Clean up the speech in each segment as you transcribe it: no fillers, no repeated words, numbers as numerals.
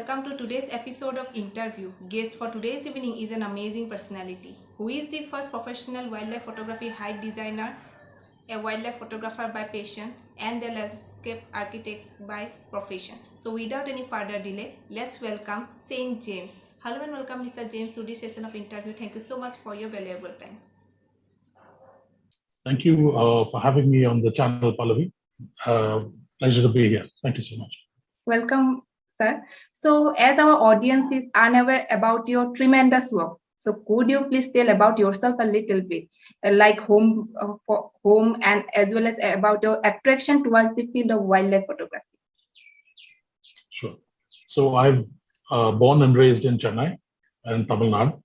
welcome to today's episode of interview. Guest for today's evening is an amazing personality who is the first professional wildlife photography hide designer, a wildlife photographer by passion, and a landscape architect by profession. So without any further delay, let's welcome Saint James. Hello and welcome Mr. James to this session of interview. Thank you so much for your valuable time. Thank you for having me on the channel, Pallabi. Pleasure to be here. Thank you so much. Welcome, sir. So, as our audience is unaware about your tremendous work, so could you please tell about yourself a little bit, like home and as well as about your attraction towards the field of wildlife photography? Sure. So I'm born and raised in Chennai and Tamil Nadu.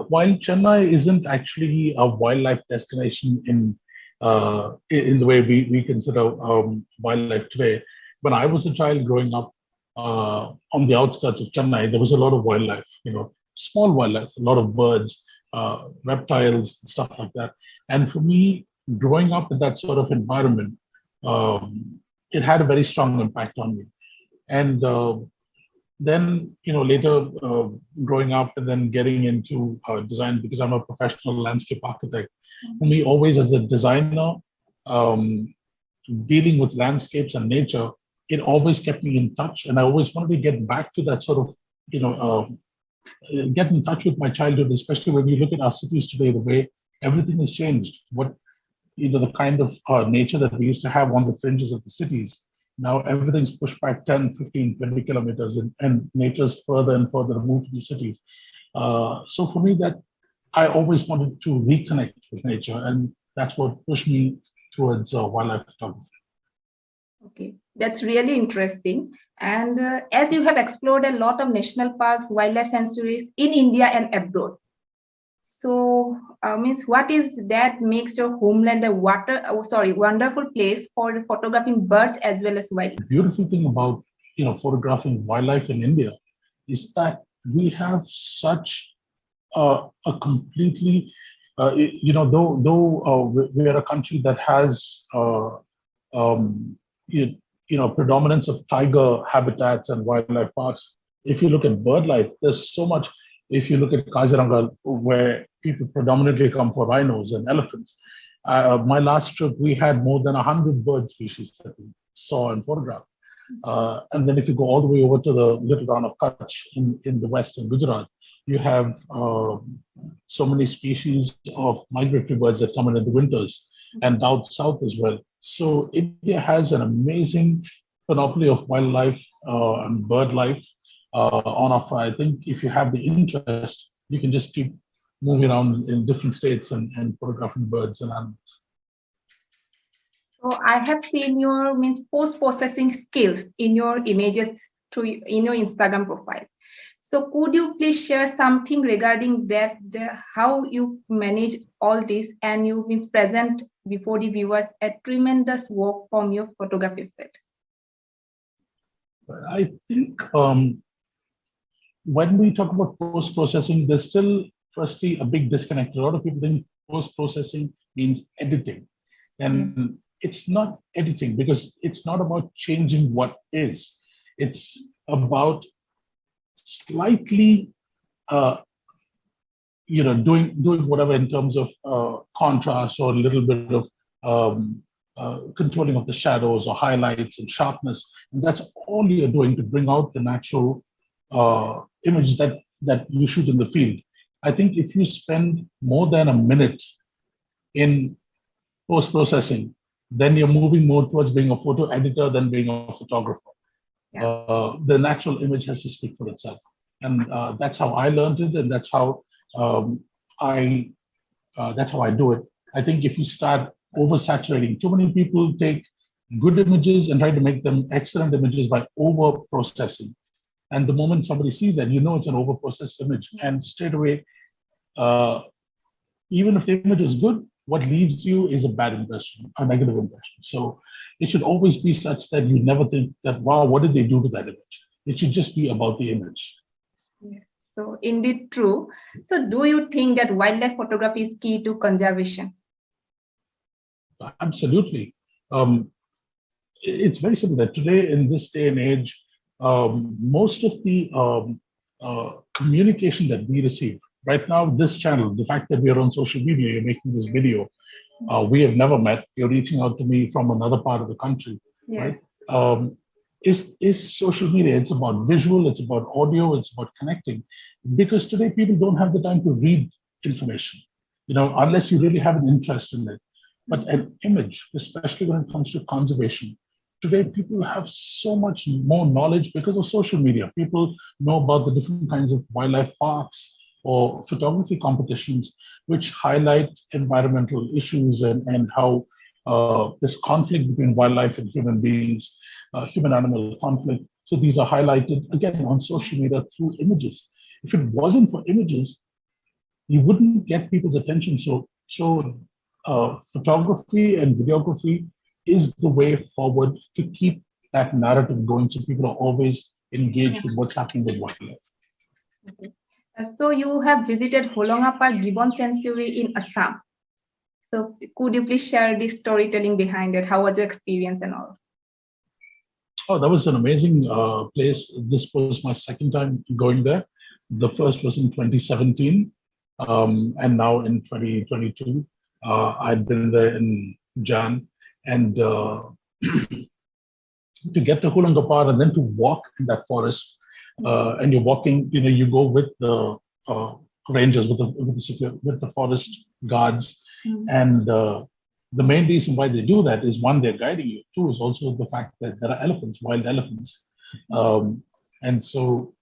While Chennai isn't actually a wildlife destination in the way we consider wildlife today, when I was a child growing up on the outskirts of Chennai, there was a lot of wildlife, small wildlife, a lot of birds, reptiles, stuff like that. And for me, growing up in that sort of environment, it had a very strong impact on me. And then, later growing up and then getting into design, because I'm a professional landscape architect. For me, always as a designer, dealing with landscapes and nature, it always kept me in touch. And I always wanted to get back to that sort of, get in touch with my childhood, especially when you look at our cities today, the way everything has changed. The kind of nature that we used to have on the fringes of the cities. Now everything's pushed back 10, 15, 20 kilometers and nature's further and further removed from the cities. So for me, that I always wanted to reconnect with nature, and that's what pushed me towards wildlife photography. Okay, that's really interesting. And as you have explored a lot of national parks, wildlife sanctuaries in India and abroad, so means what is that makes your homeland a wonderful place for photographing birds as well as wildlife? The beautiful thing about photographing wildlife in India is that we have such a completely though we are a country that has predominance of tiger habitats and wildlife parks. If you look at bird life, there's so much. If you look at Kaziranga, where people predominantly come for rhinos and elephants, my last trip, we had more than 100 bird species that we saw and photographed. And then if you go all the way over to the little town of Kutch in the west in Gujarat, you have so many species of migratory birds that come in the winters, and down south as well. So India has an amazing panoply of wildlife and bird life on offer. I think if you have the interest, you can just keep moving around in different states and photographing birds and animals. So I have seen your post-processing skills in your images in your Instagram profile. So could you please share something regarding that, how you manage all this and you present before the viewers a tremendous work from your photography field? I think when we talk about post-processing, there's still firstly a big disconnect. A lot of people think post-processing means editing. And it's not editing, because it's not about changing what is. It's about slightly doing whatever in terms of contrast or a little bit of controlling of the shadows or highlights and sharpness. And that's all you're doing to bring out the natural image that you shoot in the field. I think if you spend more than a minute in post-processing, then you're moving more towards being a photo editor than being a photographer. Yeah. The natural image has to speak for itself. And that's how I learned it, and that's how I do it. I think if you start oversaturating, too many people take good images and try to make them excellent images by over-processing. And the moment somebody sees that, it's an over-processed image. And straight away, even if the image is good, what leaves you is a bad impression, a negative impression. So it should always be such that you never think that, wow, what did they do to that image? It should just be about the image. Yes. So indeed true. So do you think that wildlife photography is key to conservation? Absolutely. It's very simple that today in this day and age, most of the communication that we receive right now, this channel, the fact that we are on social media, you're making this video, we have never met. You're reaching out to me from another part of the country, right? Yes. Is social media. It's about visual, it's about audio, it's about connecting. Because today people don't have the time to read information, unless you really have an interest in it. But an image, especially when it comes to conservation, today people have so much more knowledge because of social media. People know about the different kinds of wildlife parks or photography competitions, which highlight environmental issues and how this conflict between wildlife and human beings, human-animal conflict. So these are highlighted again on social media through images. If it wasn't for images, you wouldn't get people's attention. So photography and videography is the way forward to keep that narrative going, so people are always engaged with what's happening with wildlife. Okay. So you have visited Holongapar Gibbon Sanctuary in Assam. So could you please share the storytelling behind it? How was your experience and all? Oh, that was an amazing place. This was my second time going there. The first was in 2017, and now in 2022. I'd been there in Jan, and to get to Hulangapar and then to walk in that forest, and you're walking, you go with the rangers, with the forest guards, and the main reason why they do that is, one, they're guiding you. Two, is also the fact that there are elephants, wild elephants, and so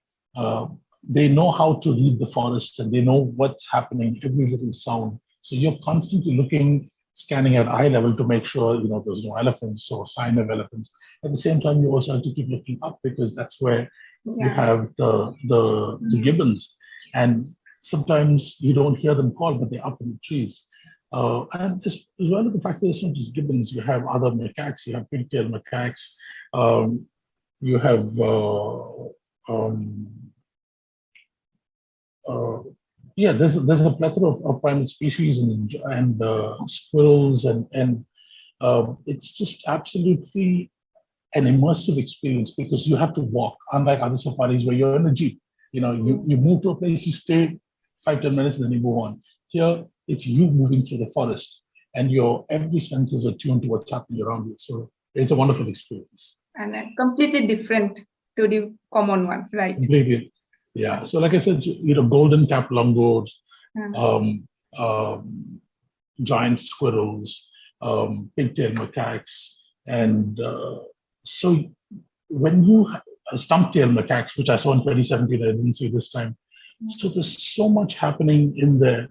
they know how to read the forest, and they know what's happening, every little sound. So you're constantly looking, scanning at eye level to make sure there's no elephants or sign of elephants. At the same time, you also have to keep looking up, because that's where you have the gibbons, and sometimes you don't hear them call, but they're up in the trees. And as well as the fact that it's not just gibbons, you have other macaques, you have pigtail macaques, you have there's a plethora of primate species and squirrels, and it's just absolutely an immersive experience, because you have to walk, unlike other safaris where you're in a jeep. You move to a place, you stay 5-10 minutes, and then you move on. Here, it's you moving through the forest, and your every senses are tuned to what's happening around you. So it's a wonderful experience. And completely different to the common one, right? Completely. Yeah. So like I said, golden cap langurs, giant squirrels, pigtail macaques, and so when you stump-tailed macaques, which I saw in 2017, I didn't see this time. So there's so much happening in there.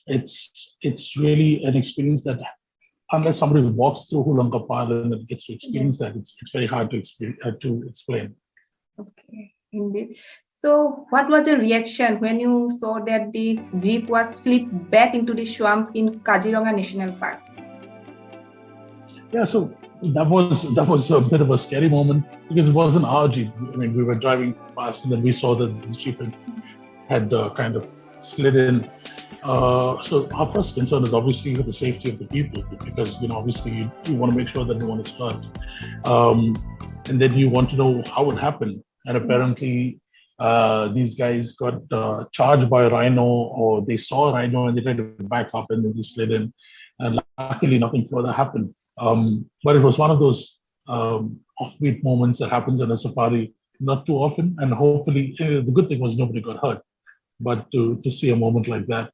It's really an experience that, unless somebody walks through Hulangapar and gets to experience that, it's very hard to explain. Okay, indeed. So what was your reaction when you saw that the jeep was slipped back into the swamp in Kaziranga National Park? Yeah, so that was a bit of a scary moment, because it wasn't our jeep. I mean, we were driving past, and then we saw that this jeep had kind of slid in. So our first concern is obviously the safety of the people, because obviously you want to make sure that no one is hurt, and then you want to know how it happened. And apparently, these guys got charged by a rhino, or they saw a rhino and they tried to back up, and then they slid in. And luckily, nothing further happened. But it was one of those offbeat moments that happens in a safari, not too often. And hopefully, the good thing was nobody got hurt. But to see a moment like that,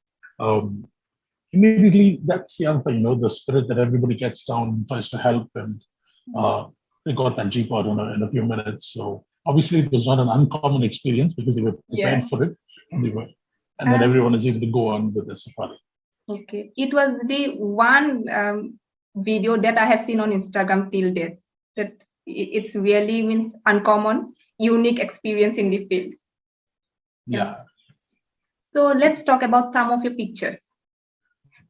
immediately, that's the other thing, the spirit that everybody gets down and tries to help, and they got that jeep out in a few minutes. So obviously, it was not an uncommon experience, because they were prepared for it, and then everyone is able to go on with the safari. Okay, it was the one video that I have seen on Instagram till date, that it's really means uncommon, unique experience in the field. Yeah. So let's talk about some of your pictures.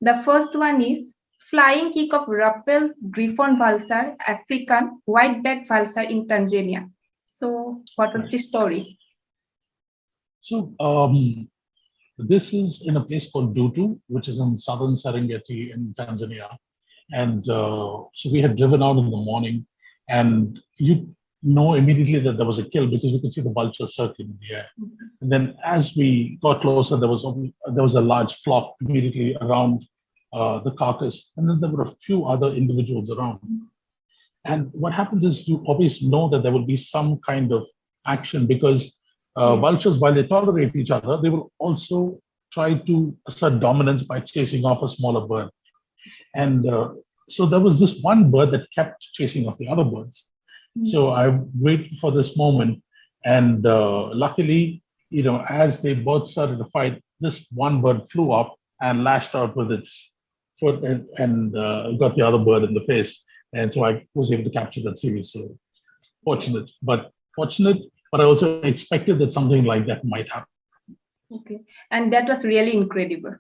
The first one is flying kick of Rappel Griffon Vulture, African white-backed vulture in Tanzania. So what was the story? So this is in a place called Dutu, which is in southern Serengeti in Tanzania. And so we had driven out in the morning, and know immediately that there was a kill because we could see the vultures circling in the air. And then as we got closer, there was a large flock immediately around the carcass, and then there were a few other individuals around. And what happens is you always know that there will be some kind of action because vultures, while they tolerate each other, they will also try to assert dominance by chasing off a smaller bird. And so there was this one bird that kept chasing off the other birds. So I waited for this moment, and luckily, as they both started to fight, this one bird flew up and lashed out with its foot and got the other bird in the face. And so I was able to capture that series. So fortunate, but I also expected that something like that might happen. Okay, and that was really incredible.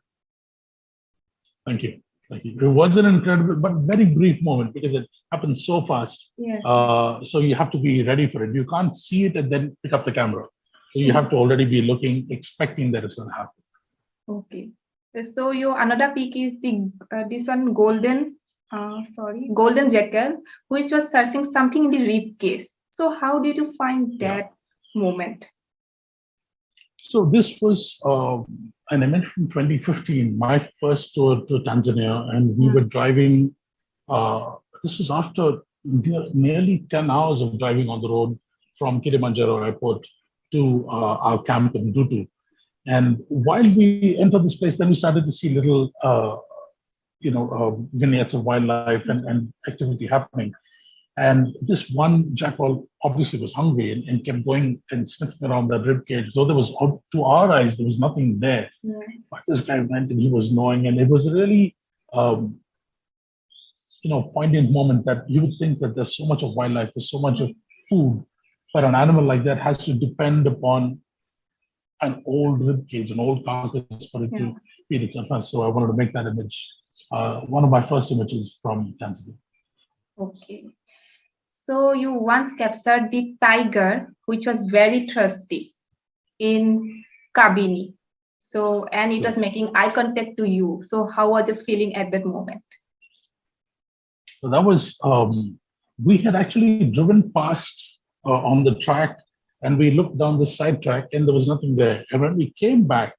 Thank you. It was an incredible but very brief moment because it happened so fast. Yes. So you have to be ready for it. You can't see it and then pick up the camera. So you have to already be looking, expecting that it's going to happen. Okay. So your another peak is the this one golden jackal, which was searching something in the rib cage. So how did you find that moment? So this was an event from 2015, my first tour to Tanzania, and we were driving. This was after nearly 10 hours of driving on the road from Kilimanjaro Airport to our camp in Dutu. And while we entered this place, then we started to see little, vignettes of wildlife and activity happening. And this one jackal obviously was hungry and kept going and sniffing around that rib cage. So there was, to our eyes, there was nothing there. Yeah. But this guy went and he was gnawing, and it was a really, poignant moment that you would think that there's so much of wildlife, there's so much of food, but an animal like that has to depend upon an old rib cage, an old carcass for it to feed itself. So I wanted to make that image, one of my first images from Tanzania. Okay. So you once captured the tiger, which was very thirsty in Kabini. So, and it was making eye contact to you. So how was your feeling at that moment? So that was, we had actually driven past on the track, and we looked down the side track and there was nothing there. And when we came back,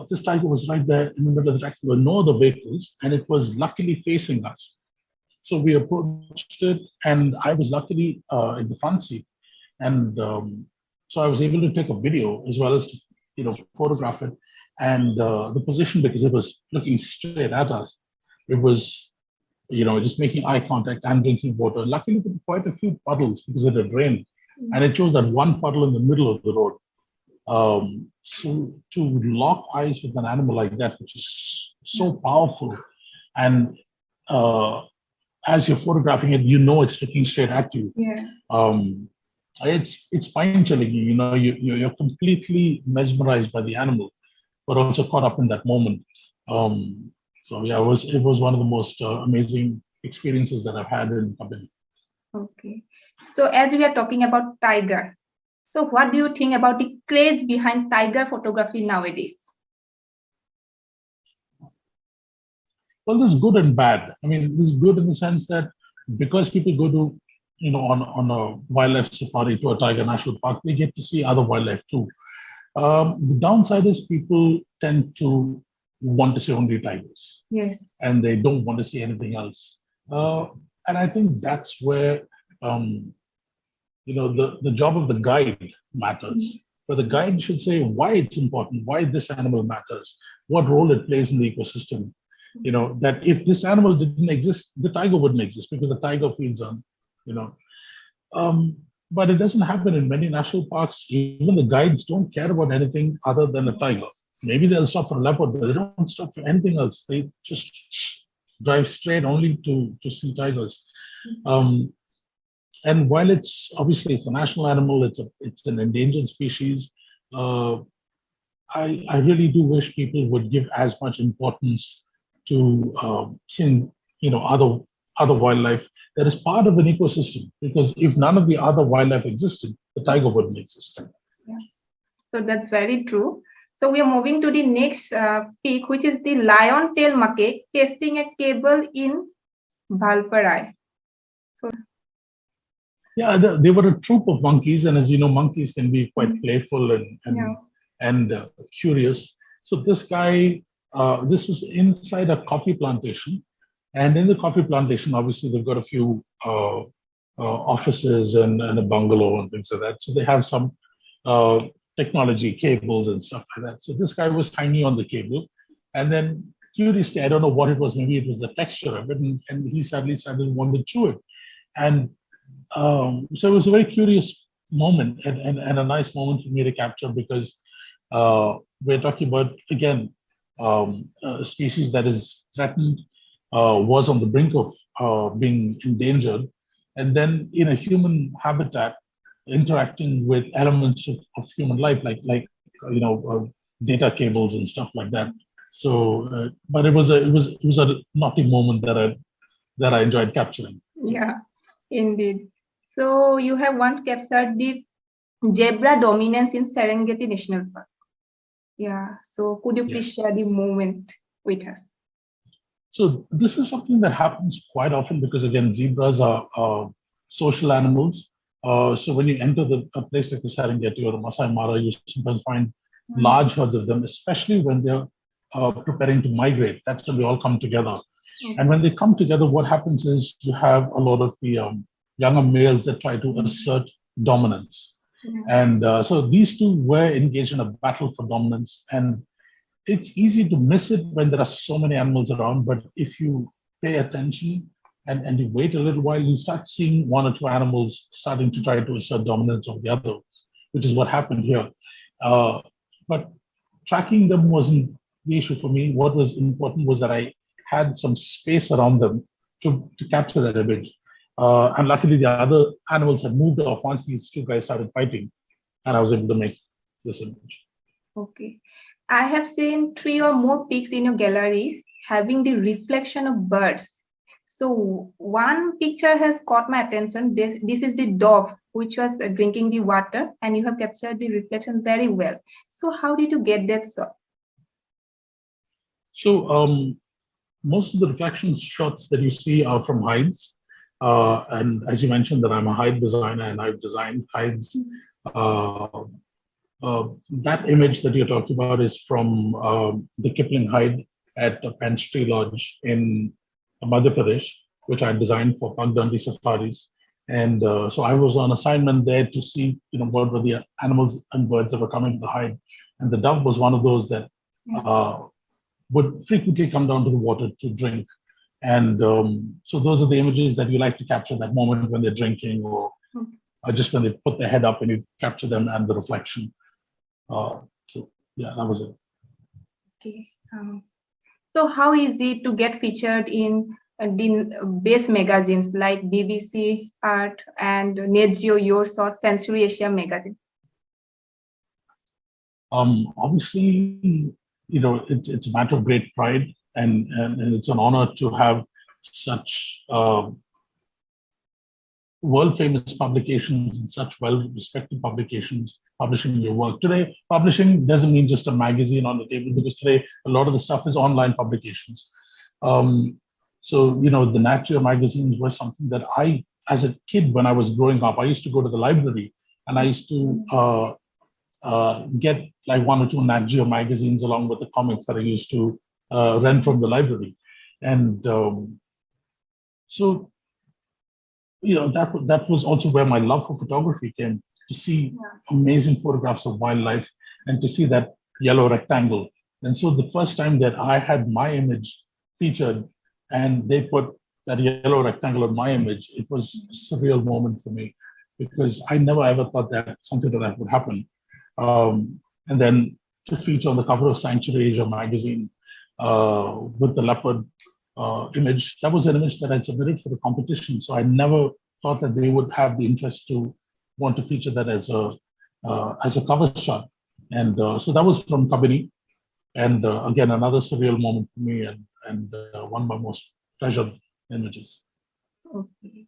this tiger was right there in the middle of the track. There were no other vehicles, and it was luckily facing us. So we approached it, and I was luckily in the front seat. And so I was able to take a video as well as to, photograph it. And the position, because it was looking straight at us, it was, just making eye contact and drinking water. Luckily, there were quite a few puddles because it had rained. And it chose that one puddle in the middle of the road. So to lock eyes with an animal like that, which is so powerful, and as you're photographing it, it's looking straight at you. Yeah. It's spine-chilling. You're completely mesmerized by the animal, but also caught up in that moment. So yeah, it was one of the most amazing experiences that I've had in Kabini. Okay. So as we are talking about tiger, so what do you think about the craze behind tiger photography nowadays? Well, there's good and bad. I mean, there's good in the sense that because people go to, on a wildlife safari to a tiger national park, they get to see other wildlife too. The downside is people tend to want to see only tigers. Yes. And they don't want to see anything else. And I think that's where, the job of the guide matters. But the guide should say why it's important, why this animal matters, what role it plays in the ecosystem. That if this animal didn't exist, the tiger wouldn't exist because the tiger feeds on, but it doesn't happen in many national parks. Even the guides don't care about anything other than a tiger. Maybe they'll stop for a leopard, but they don't stop for anything else. They just drive straight only to see tigers. And while it's obviously a national animal, it's an endangered species. I really do wish people would give as much importance to seeing other wildlife that is part of an ecosystem. Because if none of the other wildlife existed, the tiger wouldn't exist. Yeah. So that's very true. So we are moving to the next peak, which is the Liontail macaque testing a cable in Valparaiso. So Yeah, they were a troop of monkeys, and as you know, monkeys can be quite playful Yeah. and curious. So this guy, this was inside a coffee plantation, and in the coffee plantation, obviously they've got a few offices and a bungalow and things like that. So they have some uh, technology cables and stuff like that. So this guy was hanging on the cable, and then curiously, I don't know what it was. Maybe it was the texture of it, and he suddenly started wanting to chew it. And so it was a very curious moment and a nice moment for me to capture because we're talking about, again, a species that is threatened, was on the brink of being endangered, and then in a human habitat, interacting with elements of human life, like data cables and stuff like that. So, but it was a naughty moment that I enjoyed capturing. Yeah, indeed. So you have once captured the zebra dominance in Serengeti National Park. Yeah. So could you please share the moment with us? So this is something that happens quite often because, again, zebras are social animals. So when you enter a place like the Serengeti or the Masai Mara, you sometimes find large herds of them, especially when they're preparing to migrate. That's when they all come together. And when they come together, what happens is you have a lot of the younger males that try to assert dominance. And so these two were engaged in a battle for dominance. And it's easy to miss it when there are so many animals around, but if you pay attention and you wait a little while, you start seeing one or two animals starting to try to assert dominance over the other, which is what happened here. But tracking them wasn't the issue for me. What was important was that I had some space around them to capture that image. And luckily, the other animals had moved off once these two guys started fighting, and I was able to make this image. Okay. I have seen 3 or more pics in your gallery having the reflection of birds. So one picture has caught my attention. This is the dove, which was drinking the water, and you have captured the reflection very well. So how did you get that shot? So most of the reflection shots that you see are from hides. And as you mentioned that I'm a hide designer and I've designed hides. Uh, that image that you're talking about is from the Kipling hide at Pench Tree Lodge in Madhya Pradesh, which I designed for Pagdandi safaris. And so I was on assignment there to see, what were the animals and birds that were coming to the hide. And the dove was one of those that would frequently come down to the water to drink. And so those are the images that you like to capture, that moment when they're drinking or just when they put their head up and you capture them and the reflection. So yeah, that was it. Okay. So how is it to get featured in the base magazines like BBC Art and Net Geo, Your Shot, Century Asia magazine? Obviously, it's a matter of great pride, and it's an honor to have such world famous publications and such well respected publications publishing your work. Today, publishing doesn't mean just a magazine on the table, because today a lot of the stuff is online publications. So the Nat Geo magazines were something that I, as a kid, when I was growing up, I used to go to the library and I used to get like 1 or 2 Nat Geo magazines along with the comics that I used to rent from the library. And so that was also where my love for photography came, to see amazing photographs of wildlife and to see that yellow rectangle. And so the first time that I had my image featured and they put that yellow rectangle on my image, it was a surreal moment for me, because I never ever thought that something like that would happen. And then to feature on the cover of Sanctuary Asia magazine with the leopard image, that was an image that I submitted for the competition. So I never thought that they would have the interest to want to feature that as a cover shot. And so that was from Kabini. And again, another surreal moment for me, and one of my most treasured images. Okay.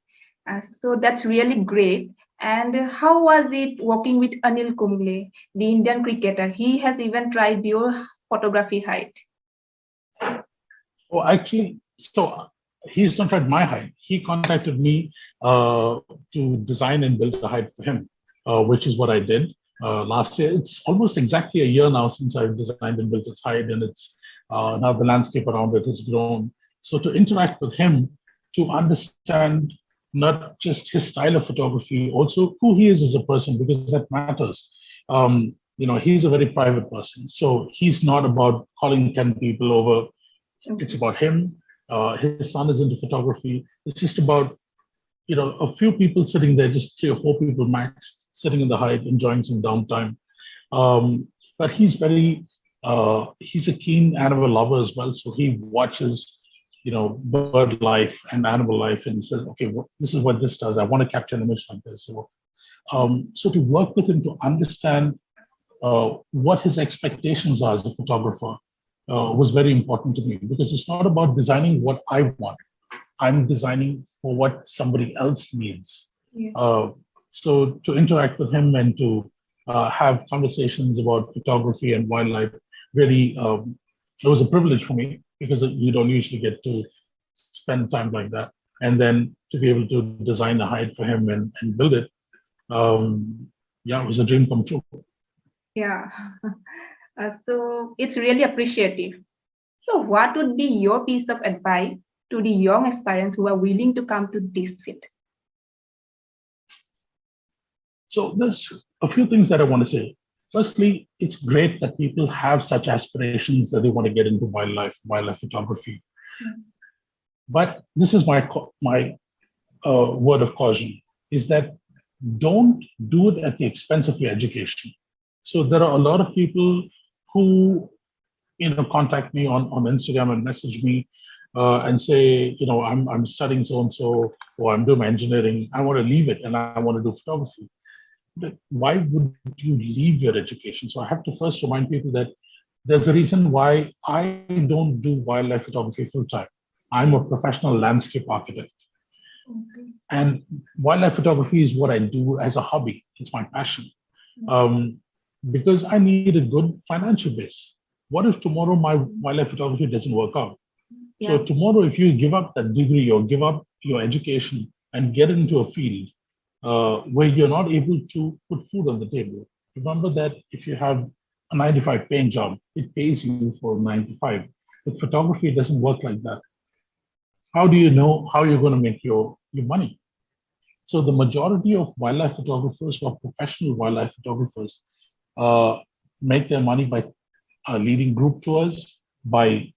So that's really great. And how was it working with Anil Kumble, the Indian cricketer? He has even tried your photography height. Oh, actually, so he's not tried my hide. He contacted me to design and build a hide for him, which is what I did last year. It's almost exactly a year now since I've designed and built his hide, and it's now the landscape around it has grown. So to interact with him, to understand not just his style of photography, also who he is as a person, because that matters. He's a very private person, so he's not about calling 10 people over. It's about him. His son is into photography. It's just about, a few people sitting there, just 3 or 4 people max, sitting in the hide, enjoying some downtime. But he's a keen animal lover as well. So he watches, bird life and animal life and says, okay, this is what this does. I want to capture an image like this. So to work with him to understand what his expectations are as a photographer was very important to me, because it's not about designing what I want. I'm designing for what somebody else needs. Yeah. So to interact with him and to have conversations about photography and wildlife, really, it was a privilege for me, because you don't usually get to spend time like that. And then to be able to design a hide for him and build it, it was a dream come true. Yeah. So it's really appreciative. So what would be your piece of advice to the young aspirants who are willing to come to this field? So there's a few things that I want to say. Firstly, it's great that people have such aspirations that they want to get into wildlife photography. Mm-hmm. But this is my word of caution, is that don't do it at the expense of your education. So there are a lot of people who, contact me on Instagram and message me and say, I'm studying so-and-so, or I'm doing my engineering. I want to leave it and I want to do photography. But why would you leave your education? So I have to first remind people that there's a reason why I don't do wildlife photography full-time. I'm a professional landscape architect. Okay. And wildlife photography is what I do as a hobby. It's my passion. Because I need a good financial base. What if tomorrow my wildlife photography doesn't work out? Yeah. So tomorrow, if you give up that degree or give up your education and get into a field where you're not able to put food on the table, remember that if you have a 95 paying job, it pays you for 95. With photography, it doesn't work like that. How do you know how you're going to make your money? So the majority of wildlife photographers who are professional wildlife photographers make their money by leading group tours, by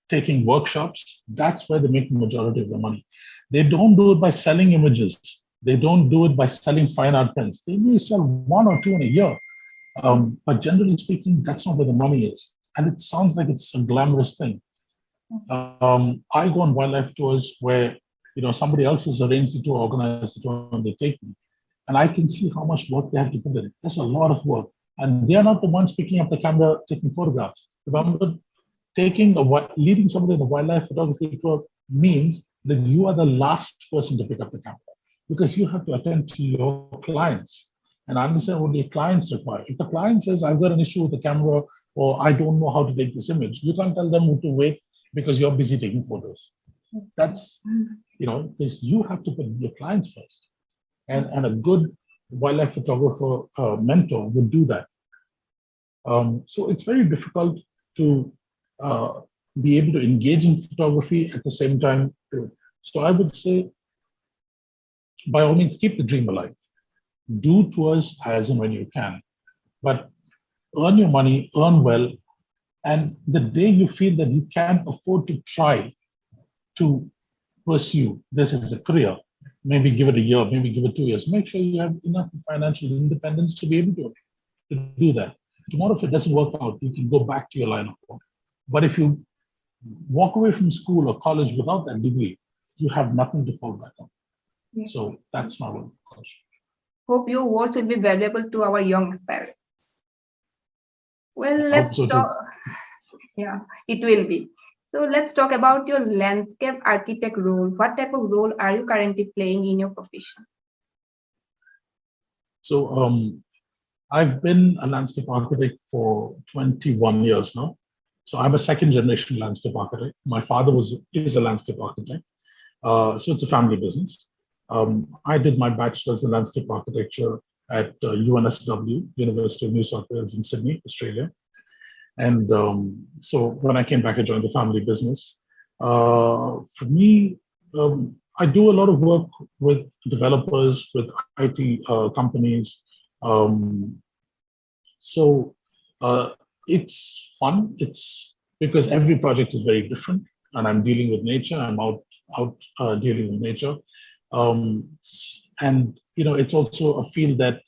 taking workshops. That's where they make the majority of their money. They don't do it by selling images. They don't do it by selling fine art prints. They may sell 1 or 2 in a year. But generally speaking, that's not where the money is. And it sounds like it's a glamorous thing. I go on wildlife tours where somebody else has arranged the tour, organized the tour, and they take me. And I can see how much work they have to put in. There's a lot of work. And they're not the ones picking up the camera, taking photographs. Remember, leading somebody in a wildlife photography tour means that you are the last person to pick up the camera, because you have to attend to your clients and understand what your clients require. If the client says, I've got an issue with the camera, or I don't know how to take this image, you can't tell them to wait because you're busy taking photos. That's, because you have to put your clients first. And a good wildlife photographer mentor would do that. So it's very difficult to be able to engage in photography at the same time. So I would say, by all means, keep the dream alive. Do tours as and when you can, but earn your money, earn well. And the day you feel that you can afford to try to pursue this as a career, maybe give it a year, maybe give it 2 years, make sure you have enough financial independence to be able to do that. Tomorrow, if it doesn't work out, you can go back to your line of work. But if you walk away from school or college without that degree, you have nothing to fall back on. Yeah. So that's my one question. Hope your words will be valuable to our young aspirants. Well, let's talk. Yeah, it will be. So let's talk about your landscape architect role. What type of role are you currently playing in your profession? So I've been a landscape architect for 21 years now. So I'm a second generation landscape architect. My father is a landscape architect. So it's a family business. I did my bachelor's in landscape architecture at UNSW, University of New South Wales in Sydney, Australia. And so when I came back, I joined the family business. For me, I do a lot of work with developers, with IT companies. Um, so it's fun. It's because every project is very different, and I'm dealing with nature. I'm out dealing with nature, and it's also a field that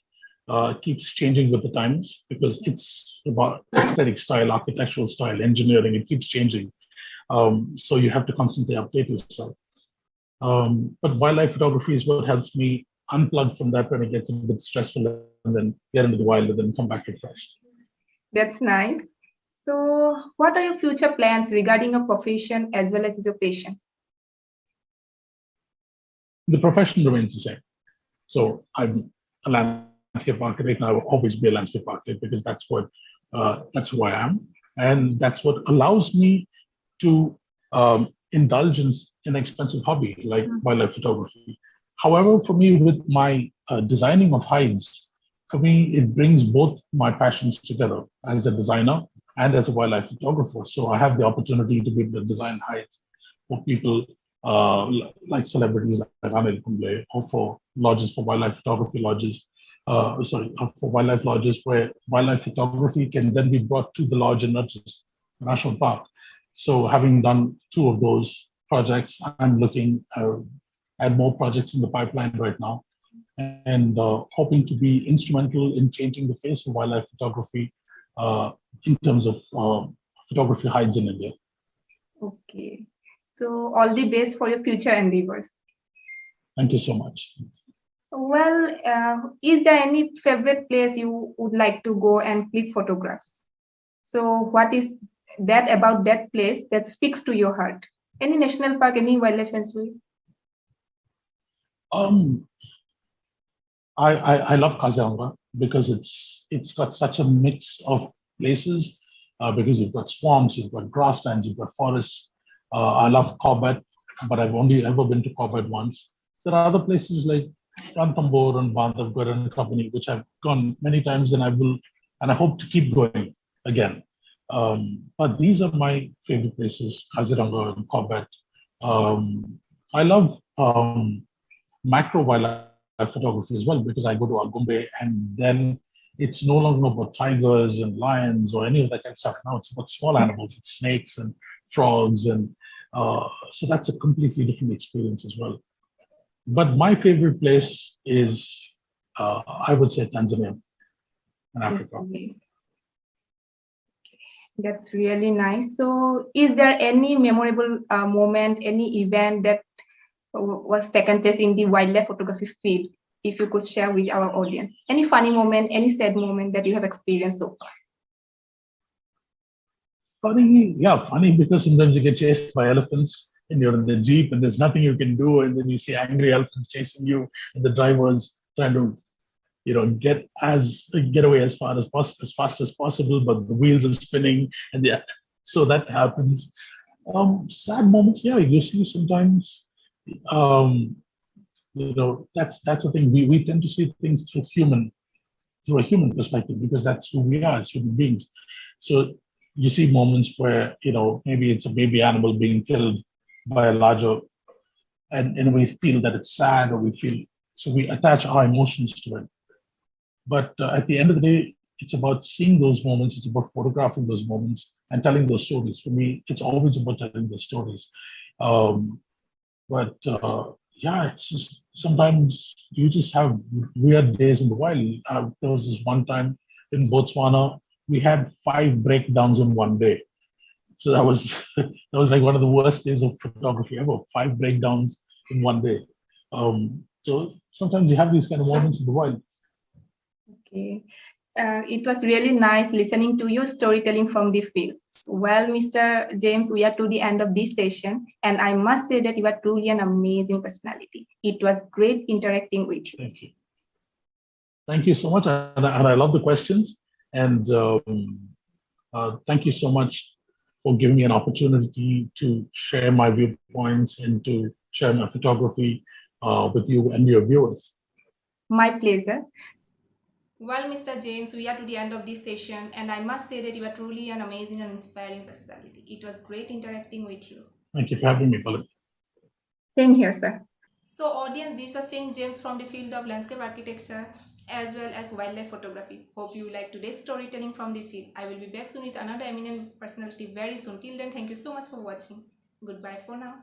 keeps changing with the times because it's about aesthetic style, architectural style, engineering. It keeps changing, so you have to constantly update yourself. But wildlife photography is what helps me unplug from that when it gets a bit stressful, and then get into the wild and then come back refreshed. That's nice. So, what are your future plans regarding your profession as well as your passion? The profession remains the same. So I'm a landscape architect, and I will always be a landscape architect because that's who I am, and that's what allows me to indulge in an expensive hobby like wildlife photography. However, for me, with my designing of hides, for me, it brings both my passions together as a designer and as a wildlife photographer. So I have the opportunity to be able to design hides for people like celebrities like Anil Kumble, or for lodges, for wildlife photography lodges, for wildlife lodges where wildlife photography can then be brought to the lodge and not just the national park. So having done two of those projects, I'm looking at more projects in the pipeline right now, and hoping to be instrumental in changing the face of wildlife photography in terms of photography hides in India. Okay. So all the best for your future endeavors. Thank you so much. Well, is there any favorite place you would like to go and click photographs? So what is that about that place that speaks to your heart? Any national park, any wildlife sanctuary? I love Kaziranga because it's got such a mix of places, because you've got swamps, you've got grasslands, you've got forests. I love Corbett, but I've only ever been to Corbett once. There are other places like Ranthambore and Bandhavgarh and Company, which I've gone many times, and I hope to keep going again. But these are my favorite places: Kaziranga and Corbett. I love macro wildlife photography as well, because I go to Agumbe, and then it's no longer about tigers and lions or any of that kind of stuff. Now it's about small animals, it's snakes and frogs, and so that's a completely different experience as well. But my favorite place is, I would say, Tanzania in Africa. Okay. That's really nice. So, is there any memorable moment, any event that was taken place in the wildlife photography field? If you could share with our audience, any funny moment, any sad moment that you have experienced so far? Funny because sometimes you get chased by elephants and you're in the Jeep and there's nothing you can do, and then you see angry elephants chasing you, and the driver's trying to, get away as fast as possible, but the wheels are spinning, and so that happens. Sad moments, you see sometimes. That's the thing. We tend to see things through a human perspective, because that's who we are as human beings. So you see moments where, maybe it's a baby animal being killed by a larger, and we feel that it's sad, or so we attach our emotions to it. But at the end of the day, it's about seeing those moments. It's about photographing those moments and telling those stories. For me, it's always about telling those stories. But it's just sometimes you just have weird days in the wild. There was this one time in Botswana, we had 5 breakdowns in one day. So that was that was like one of the worst days of photography ever. 5 breakdowns in one day. So sometimes you have these kind of moments in the wild. Okay. It was really nice listening to your storytelling from the field. Well, Mr. James, we are to the end of this session, and I must say that you are truly an amazing personality. It was great interacting with you. Thank you. Thank you so much, and I love the questions. And thank you so much for giving me an opportunity to share my viewpoints and to share my photography with you and your viewers. My pleasure. Well, Mr. James, we are to the end of this session, and I must say that you are truly an amazing and inspiring personality. It was great interacting with you. Thank you for having me, Pallabi. Same here, sir. So, audience, this was St. James from the field of landscape architecture as well as wildlife photography. Hope you like today's storytelling from the field. I will be back soon with another eminent personality very soon. Till then, thank you so much for watching. Goodbye for now.